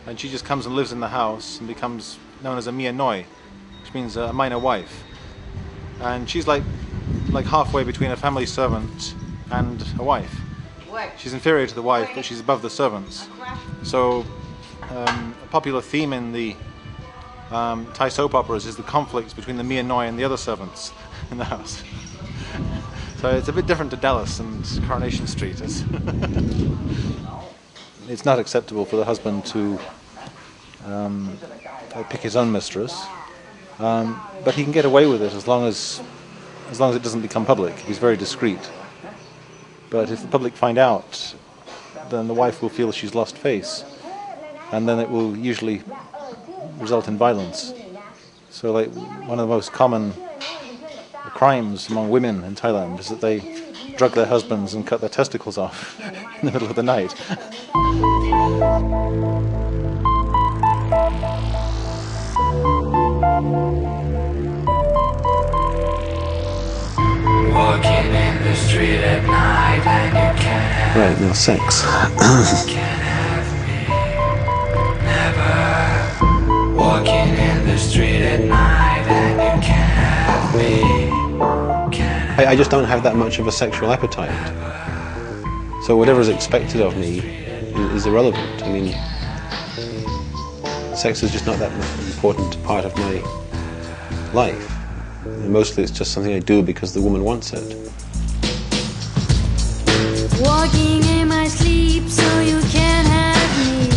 and she just comes and lives in the house and becomes known as a mia noi, which means a minor wife. And she's like halfway between a family servant and a wife. She's inferior to the wife, but she's above the servants. So a popular theme in the Thai soap operas is the conflicts between the mia noi and the other servants in the house. So it's a bit different to Dallas and Coronation Street. It's not acceptable for the husband to pick his own mistress, but he can get away with it as long as it doesn't become public. He's very discreet. But if the public find out, then the wife will feel she's lost face, and then it will usually result in violence. So, like, one of the most common crimes among women in Thailand is that they drug their husbands and cut their testicles off in the middle of the night.
Walking in the street at night and you can't have
Right, now sex.
can't have me. Never walking in the street at night and you can't have me.
I just don't have that much of a sexual appetite. So whatever is expected of me is irrelevant. I mean, sex is just not that important part of my life. And mostly it's just something I do because the woman wants it.
Walking in my sleep so you can't have me.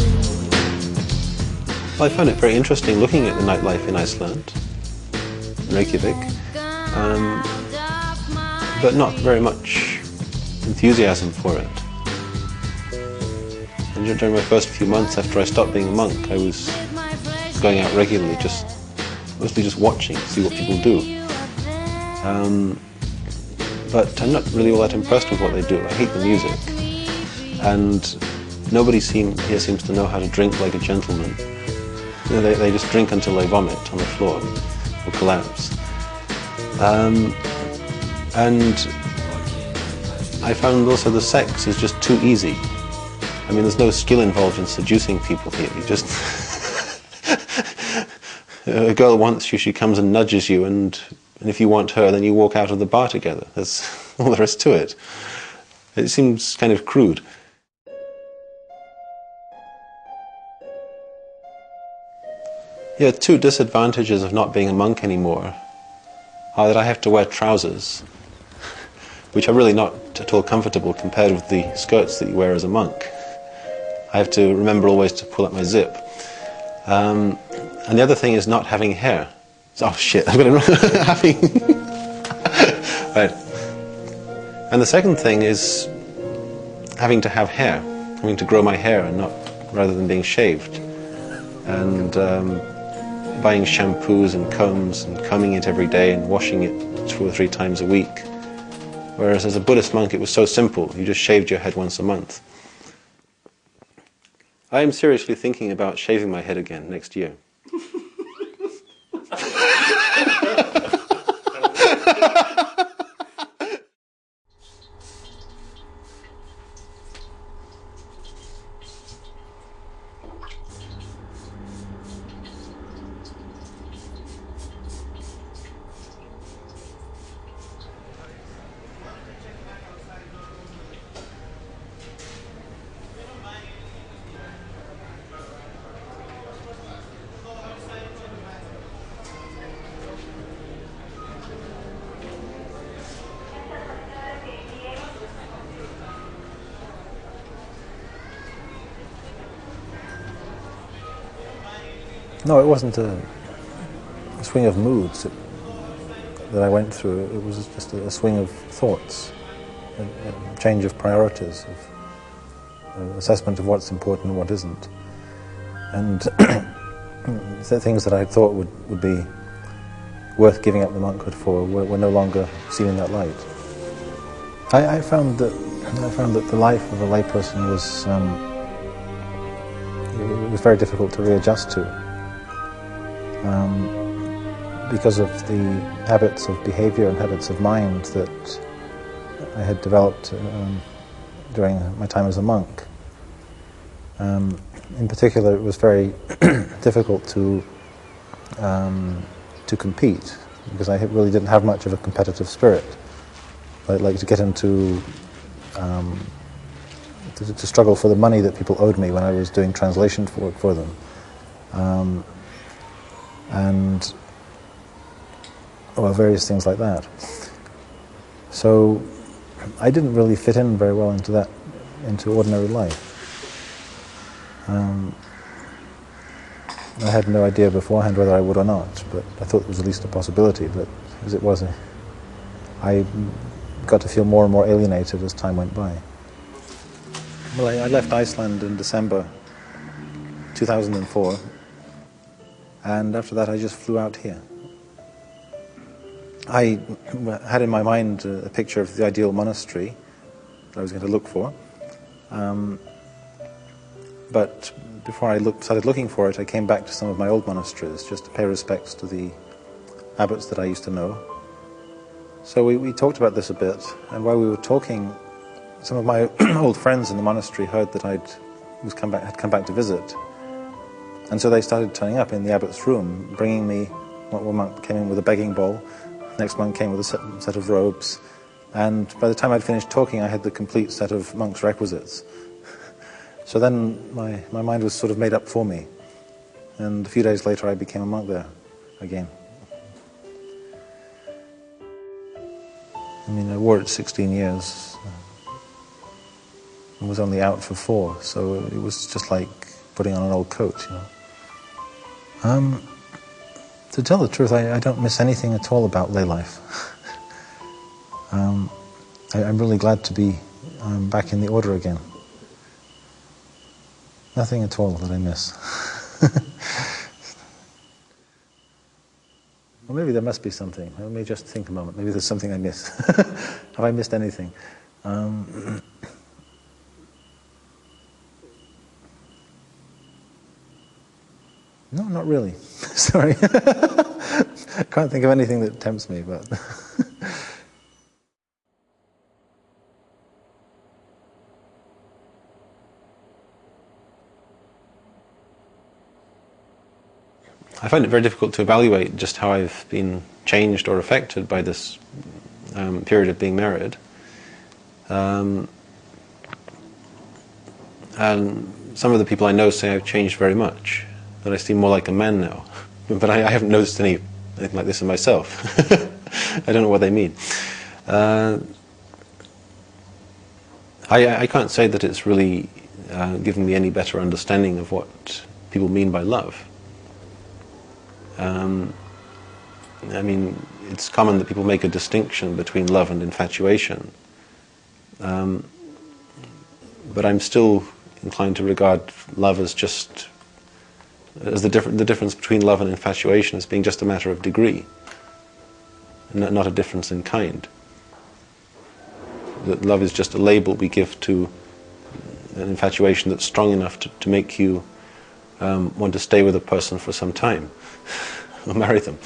Well, I found it very interesting looking at the nightlife in Iceland, Reykjavik, but not very much enthusiasm for it. And during my first few months after I stopped being a monk, I was going out regularly, mostly just watching to see what people do. But I'm not really all that impressed with what they do. I hate the music. And nobody here seems to know how to drink like a gentleman. They just drink until they vomit on the floor or collapse. And I found also the sex is just too easy. I mean, there's no skill involved in seducing people here. You just... a girl wants you, she comes and nudges you, and if you want her, then you walk out of the bar together. That's all there is to it. It seems kind of crude. Yeah, two disadvantages of not being a monk anymore are that I have to wear trousers, which are really not at all comfortable compared with the skirts that you wear as a monk. I have to remember always to pull up my zip. And the other thing is not having hair. Oh shit, I've got to having... Right. And the second thing is having to have hair, having to grow my hair and rather than being shaved. And buying shampoos and combs and combing it every day and washing it 2 or 3 times a week. Whereas as a Buddhist monk it was so simple, you just shaved your head once a month. I am seriously thinking about shaving my head again next year.
No, it wasn't a swing of moods that I went through. It was just a swing of thoughts, a change of priorities, of assessment of what's important and what isn't. And the things that I thought would be worth giving up the monkhood for were no longer seen in that light. I found that the life of a layperson was very difficult to readjust to, because of the habits of behavior and habits of mind that I had developed during my time as a monk. In particular, it was very difficult to compete, because I really didn't have much of a competitive spirit. I'd like to get into to struggle for the money that people owed me when I was doing translation work for them, and various things like that. So I didn't really fit in very well into ordinary life. I had no idea beforehand whether I would or not, but I thought it was at least a possibility. But as it was, I got to feel more and more alienated as time went by. Well, I left Iceland in December 2004, and after that I just flew out here. I had in my mind a picture of the ideal monastery that I was going to look for, but before I started looking for it, I came back to some of my old monasteries just to pay respects to the abbots that I used to know. So we talked about this a bit, and while we were talking, some of my old friends in the monastery heard that had come back to visit, and so they started turning up in the abbot's room, bringing me. One monk came in with a begging bowl, the next monk came with a set of robes, and by the time I'd finished talking, I had the complete set of monk's requisites. So then my mind was sort of made up for me, and a few days later I became a monk there again. I mean, I wore it 16 years and was only out for 4, so it was just like putting on an old coat, you know. To tell the truth, I don't miss anything at all about lay life. I'm really glad to be back in the order again. Nothing at all that I miss. Well, maybe there must be something. Let me just think a moment. Maybe there's something I miss. Have I missed anything? No, not really. Sorry. I can't think of anything that tempts me, but...
I find it very difficult to evaluate just how I've been changed or affected by this period of being married. And some of the people I know say I've changed very much, that I seem more like a man now. But I haven't noticed anything like this in myself. I don't know what they mean. I can't say that it's really given me any better understanding of what people mean by love. I mean, it's common that people make a distinction between love and infatuation. But I'm still inclined to regard love as just as the difference between love and infatuation as being just a matter of degree, not a difference in kind. That love is just a label we give to an infatuation that's strong enough to make you want to stay with a person for some time or marry them.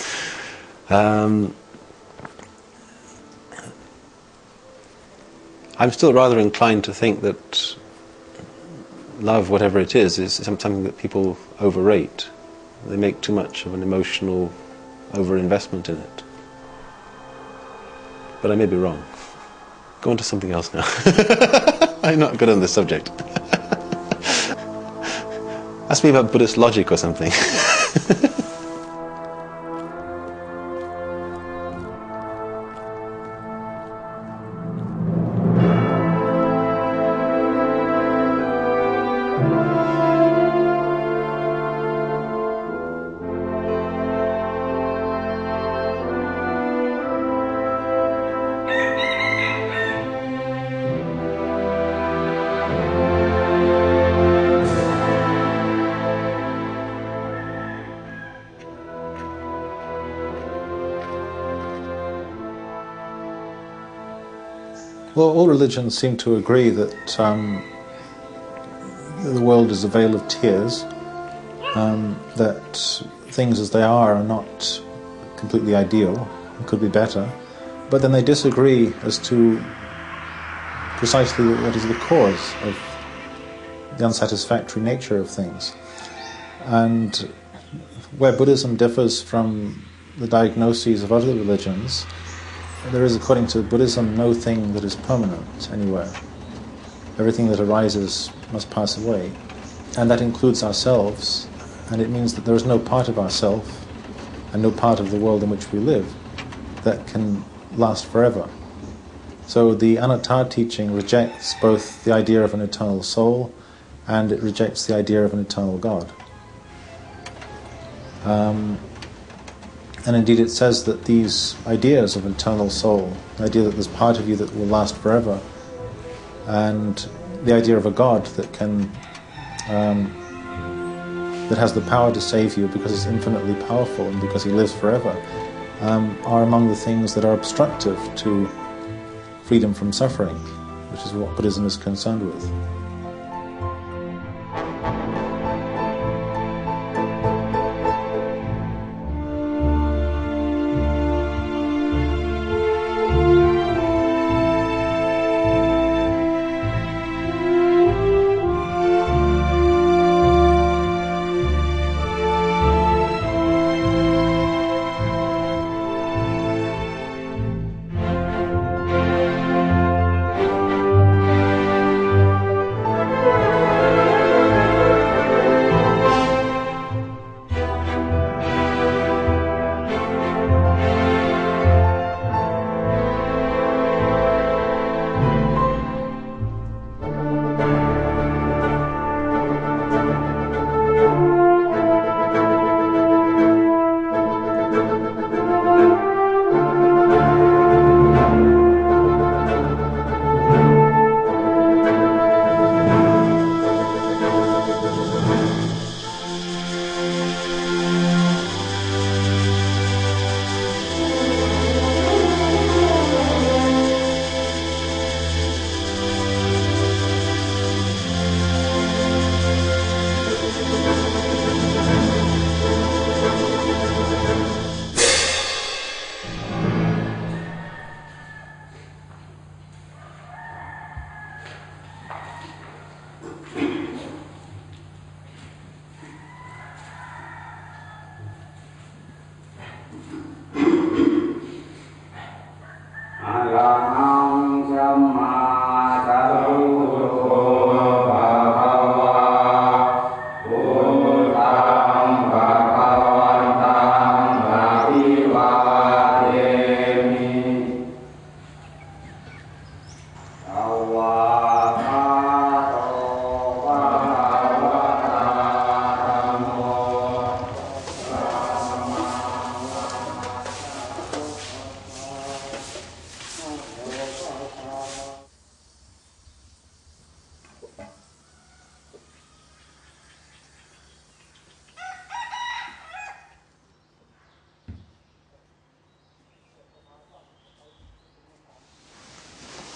I'm still rather inclined to think that love, whatever it is something that people overrate. They make too much of an emotional overinvestment in it. But I may be wrong. Go on to something else now. I'm not good on this subject. Ask me about Buddhist logic or something.
Well, all religions seem to agree that the world is a vale of tears, that things as they are not completely ideal, it could be better, but then they disagree as to precisely what is the cause of the unsatisfactory nature of things. And where Buddhism differs from the diagnoses of other religions, there is, according to Buddhism, no thing that is permanent anywhere. Everything that arises must pass away, and that includes ourselves, and it means that there is no part of ourself and no part of the world in which we live that can last forever. So the Anatta teaching rejects both the idea of an eternal soul and it rejects the idea of an eternal God. And indeed it says that these ideas of eternal soul, the idea that there's part of you that will last forever, and the idea of a God that can, that has the power to save you because he's infinitely powerful and because he lives forever, are among the things that are obstructive to freedom from suffering, which is what Buddhism is concerned with.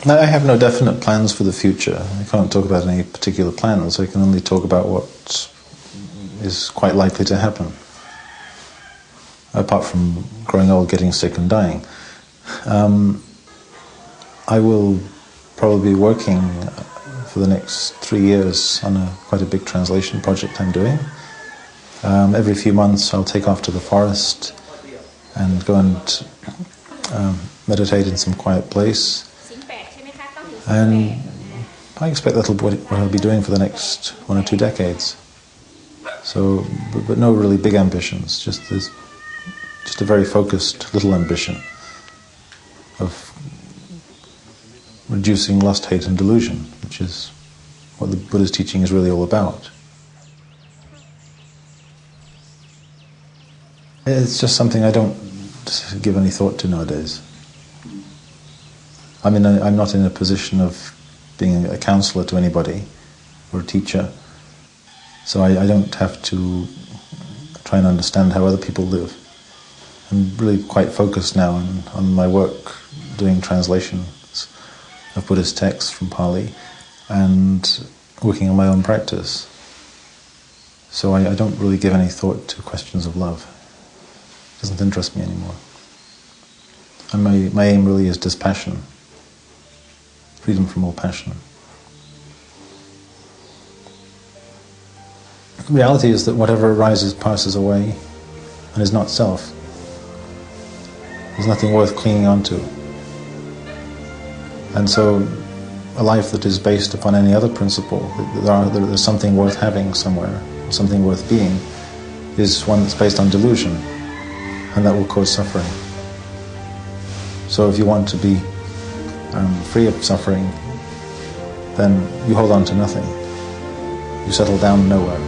I have no definite plans for the future. I can't talk about any particular plans. I can only talk about what is quite likely to happen. Apart from growing old, getting sick and dying. I will probably be working for the next 3 years on quite a big translation project I'm doing. Every few months I'll take off to the forest and go and meditate in some quiet place. And I expect that'll be what I'll be doing for the next 1 or 2 decades. So, but no really big ambitions, just a very focused little ambition of reducing lust, hate and delusion, which is what the Buddha's teaching is really all about. It's just something I don't give any thought to nowadays. I mean, I'm not in a position of being a counselor to anybody or a teacher, so I don't have to try and understand how other people live. I'm really quite focused now on my work doing translations of Buddhist texts from Pali and working on my own practice. So I don't really give any thought to questions of love. It doesn't interest me anymore. And my aim really is dispassion, freedom from all passion. The reality is that whatever arises passes away and is not self. There's nothing worth clinging on to. And so a life that is based upon any other principle, there's something worth having somewhere, something worth being, is one that's based on delusion, and that will cause suffering. So if you want to be free of suffering, then you hold on to nothing. You settle down nowhere.